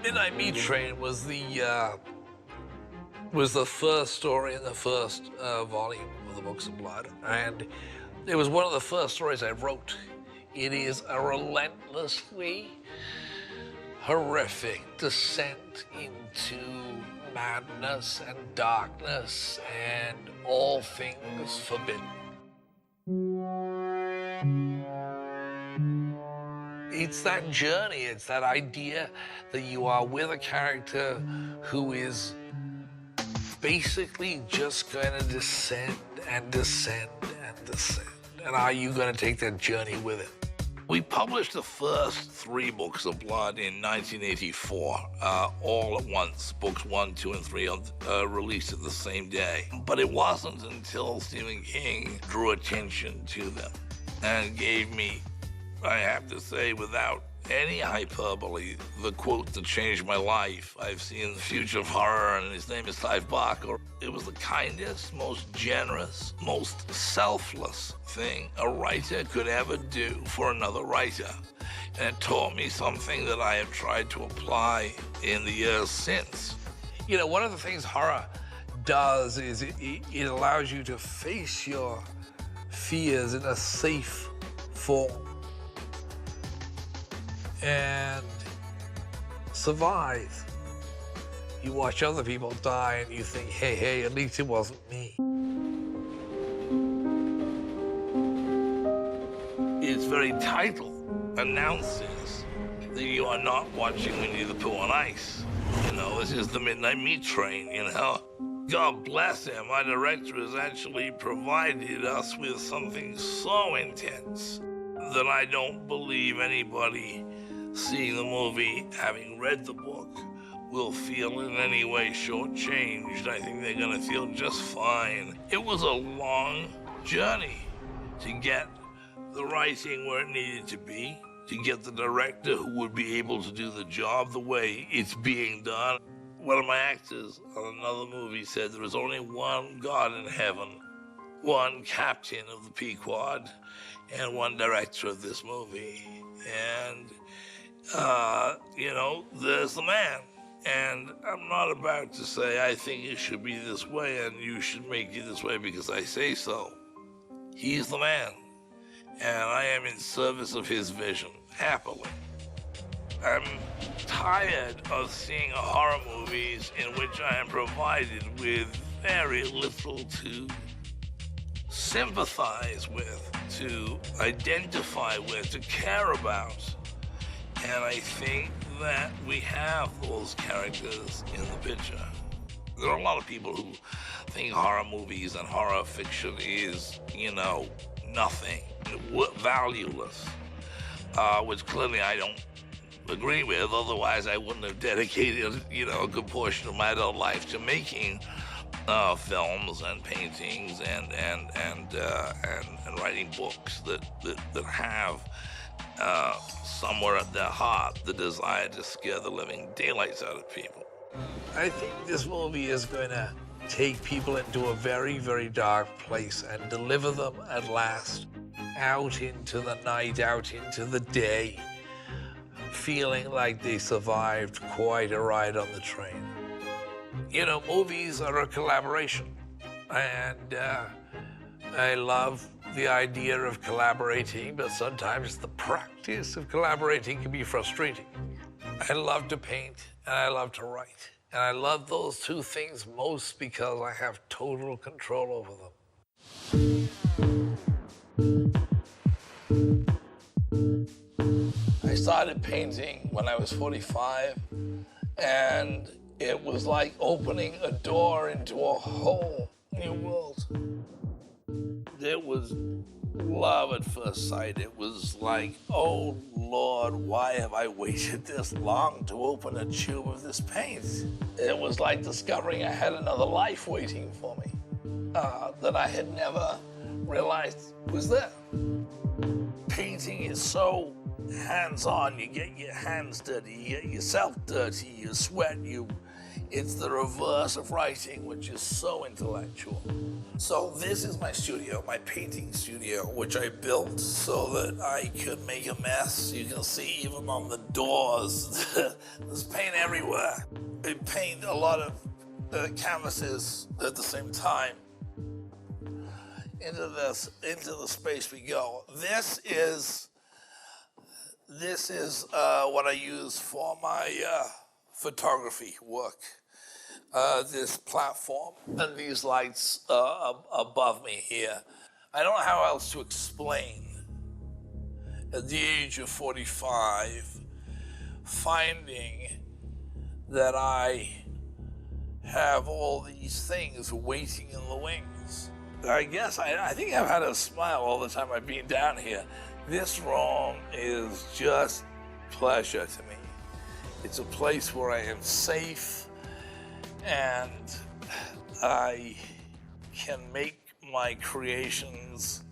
Midnight Meat Train was the first story in the first volume of the Books of Blood, and it was one of the first stories I wrote. It is a relentlessly horrific descent into madness and darkness and all things forbidden. It's that journey, it's that idea that you are with a character who is basically just going to descend and descend and descend. And are you going to take that journey with it? We published the first 3 books of Blood in 1984, all at once. Books 1, 2, and 3 released at the same day. But it wasn't until Stephen King drew attention to them and gave me, I have to say, without any hyperbole, the quote that changed my life. I've seen The Future of Horror, and his name is Clive Barker. It was the kindest, most generous, most selfless thing a writer could ever do for another writer. And it taught me something that I have tried to apply in the years since. You know, one of the things horror does is it allows you to face your fears in a safe form and survive. You watch other people die and you think, hey, at least it wasn't me. Its very title announces that you are not watching Winnie the Pooh on ice. You know, this is the Midnight Meat Train, you know. God bless him, our director has actually provided us with something so intense that I don't believe anybody seeing the movie, having read the book, will feel in any way shortchanged. I think they're gonna feel just fine. It was a long journey to get the writing where it needed to be, to get the director who would be able to do the job the way it's being done. One of my actors on another movie said there is only one God in heaven, one captain of the Pequod, and one director of this movie. And you know, there's the man. And I'm not about to say I think it should be this way and you should make it this way because I say so. He's the man. And I am in service of his vision, happily. I'm tired of seeing horror movies in which I am provided with very little to sympathize with, to identify with, to care about. And I think that we have those characters in the picture. There are a lot of people who think horror movies and horror fiction is, you know, nothing, valueless, which clearly I don't agree with. Otherwise, I wouldn't have dedicated, you know, a good portion of my adult life to making films and paintings and writing books that have somewhere at their heart the desire to scare the living daylights out of people. I think this movie is going to take people into a very, very dark place and deliver them at last out into the night, out into the day, feeling like they survived quite a ride on the train. You know, movies are a collaboration, and I love the idea of collaborating, but sometimes the practice of collaborating can be frustrating. I love to paint, and I love to write. And I love those two things most because I have total control over them. I started painting when I was 45, and it was like opening a door into a whole new world. It was love at first sight. It was like, oh Lord, why have I waited this long to open a tube of this paint? It was like discovering I had another life waiting for me that I had never realized was there. Painting is so hands-on. You get your hands dirty, you get yourself dirty, you sweat, you It's the reverse of writing, which is so intellectual. So this is my studio, my painting studio, which I built so that I could make a mess. You can see even on the doors, there's paint everywhere. I paint a lot of canvases at the same time. Into the space we go. This is what I use for my photography work. This platform and these lights above me here. I don't know how else to explain. At the age of 45, finding that I have all these things waiting in the wings. I guess I think I've had a smile all the time I've been down here. This room is just pleasure to me. It's a place where I am safe and I can make my creations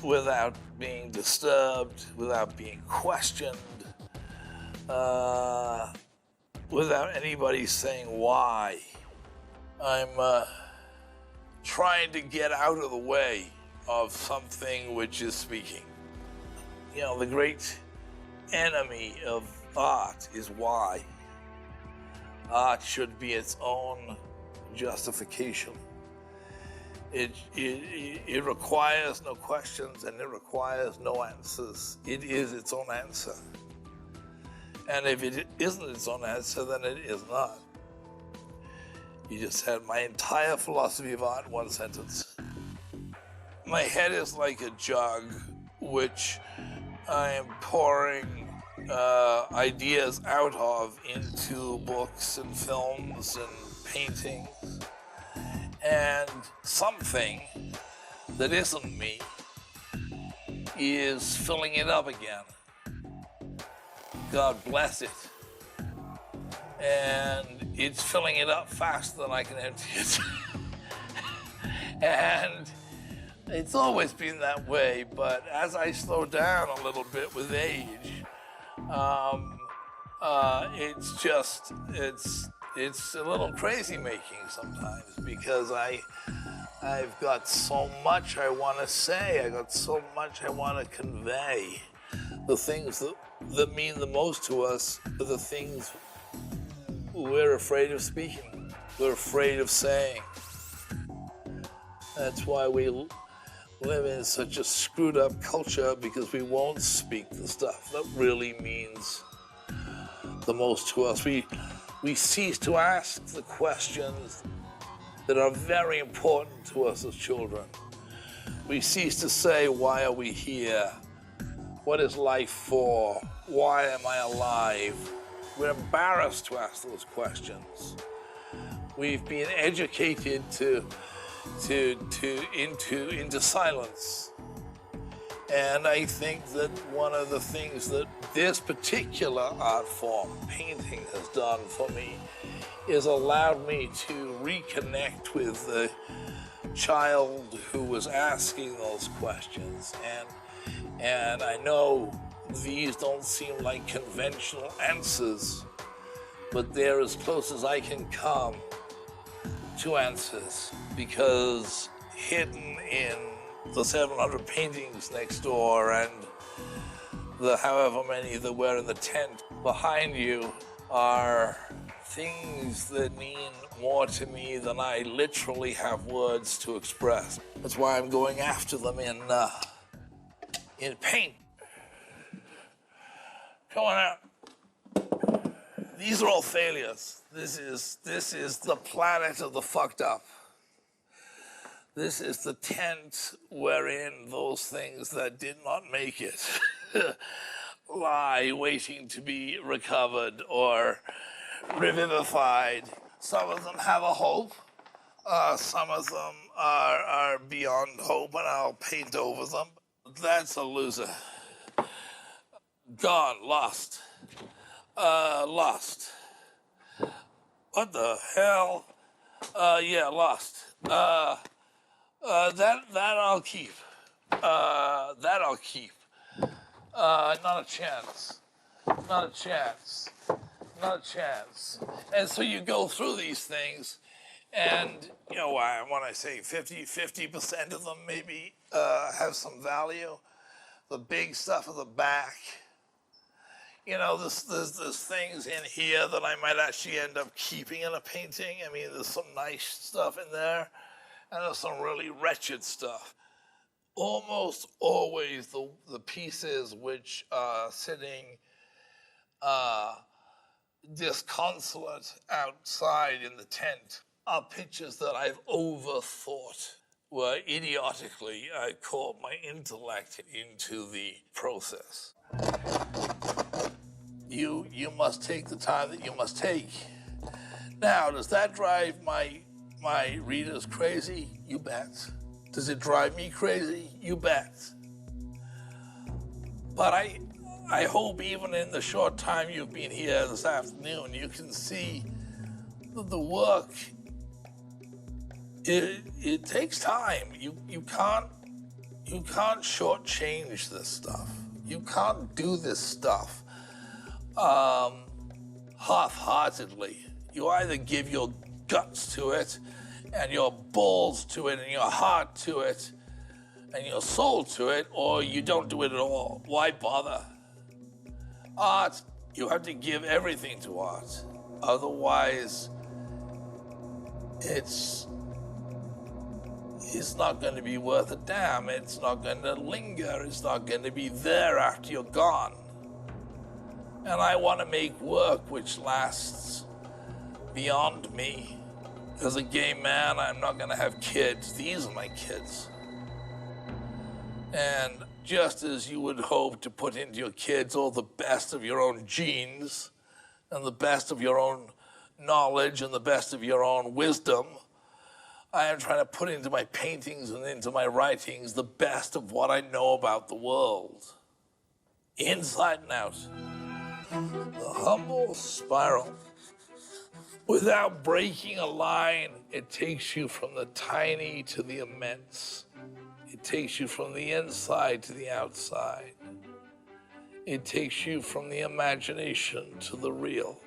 without being disturbed, without being questioned, without anybody saying why. I'm trying to get out of the way of something which is speaking. You know, the great enemy of art is why. Art should be its own justification. It requires no questions and it requires no answers. It is its own answer. And if it isn't its own answer, then it is not. You just had my entire philosophy of art in one sentence. My head is like a jug, which I am pouring ideas out of into books and films and paintings. And something that isn't me is filling it up again. God bless it. And it's filling it up faster than I can empty it. And it's always been that way, but as I slow down a little bit with age, it's a little crazy making sometimes because I've got so much I want to say, I got so much I want to convey. The things that mean the most to us are the things we're afraid of speaking, we're afraid of saying. That's why we live in such a screwed up culture, because we won't speak the stuff that really means the most to us. We cease to ask the questions that are very important to us as children. We cease to say, why are we here? What is life for? Why am I alive? We're embarrassed to ask those questions. We've been educated into silence. And I think that one of the things that this particular art form, painting, has done for me is allowed me to reconnect with the child who was asking those questions. And I know these don't seem like conventional answers, but they're as close as I can come to answers, because hidden in the 700 paintings next door and the however many that were in the tent behind you are things that mean more to me than I literally have words to express. That's why I'm going after them in paint. Come on out. These are all failures. This is the planet of the fucked up. This is the tent wherein those things that did not make it lie waiting to be recovered or revivified. Some of them have a hope. Some of them are beyond hope, and I'll paint over them. That's a loser. Gone, lost. Lost. What the hell? Yeah, lost. That I'll keep. That I'll keep. Not a chance. Not a chance. Not a chance. And so you go through these things, and, you know, when I say 50% of them maybe have some value, the big stuff at the back, you know, there's things in here that I might actually end up keeping in a painting. I mean, there's some nice stuff in there, and there's some really wretched stuff. Almost always the pieces which are sitting disconsolate outside in the tent are pictures that I've overthought, where idiotically I caught my intellect into the process. You must take the time that you must take. Now, does that drive my readers crazy? You bet. Does it drive me crazy? You bet. But I hope even in the short time you've been here this afternoon, you can see that the work, it takes time. You can't shortchange this stuff. You can't do this stuff half-heartedly. You either give your guts to it and your balls to it and your heart to it and your soul to it, or you don't do it at all. Why bother? Art, you have to give everything to art. Otherwise, it's not going to be worth a damn. It's not going to linger. It's not going to be there after you're gone. And I want to make work which lasts beyond me. As a gay man, I'm not going to have kids. These are my kids. And just as you would hope to put into your kids all the best of your own genes and the best of your own knowledge and the best of your own wisdom, I am trying to put into my paintings and into my writings the best of what I know about the world, inside and out. The humble spiral. Without breaking a line, it takes you from the tiny to the immense. It takes you from the inside to the outside. It takes you from the imagination to the real.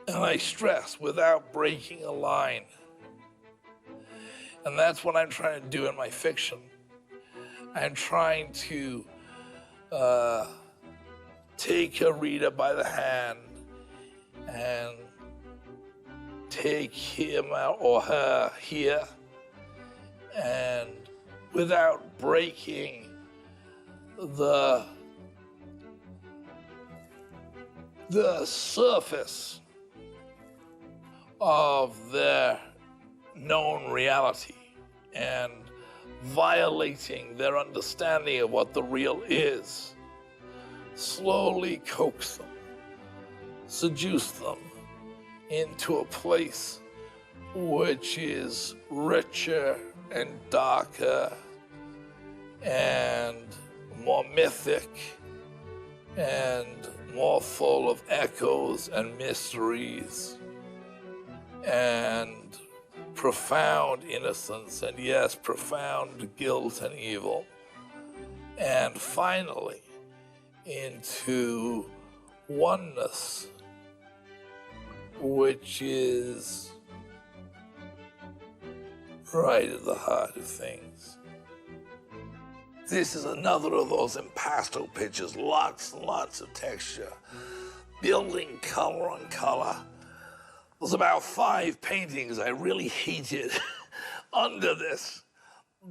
And I stress, without breaking a line. And that's what I'm trying to do in my fiction. I'm trying to take a reader by the hand and take him or her here, and without breaking the surface of their known reality and violating their understanding of what the real is, slowly coax them, seduce them into a place which is richer and darker and more mythic and more full of echoes and mysteries and profound innocence and, yes, profound guilt and evil. And finally, into oneness, which is right at the heart of things. This is another of those impasto pictures, lots and lots of texture, building color on color. There's about 5 paintings I really hated under this,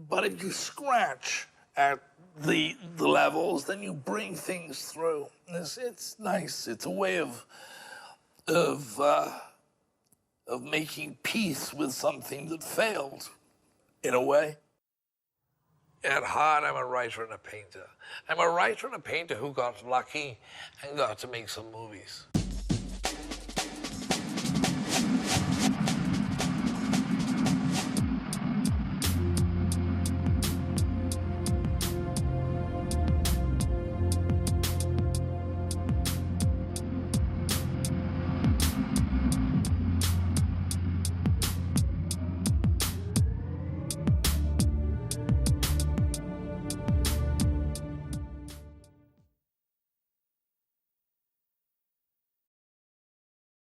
but if you scratch at the levels, then you bring things through. It's nice. It's a way of making peace with something that failed, in a way. At heart, I'm a writer and a painter. I'm a writer and a painter who got lucky and got to make some movies.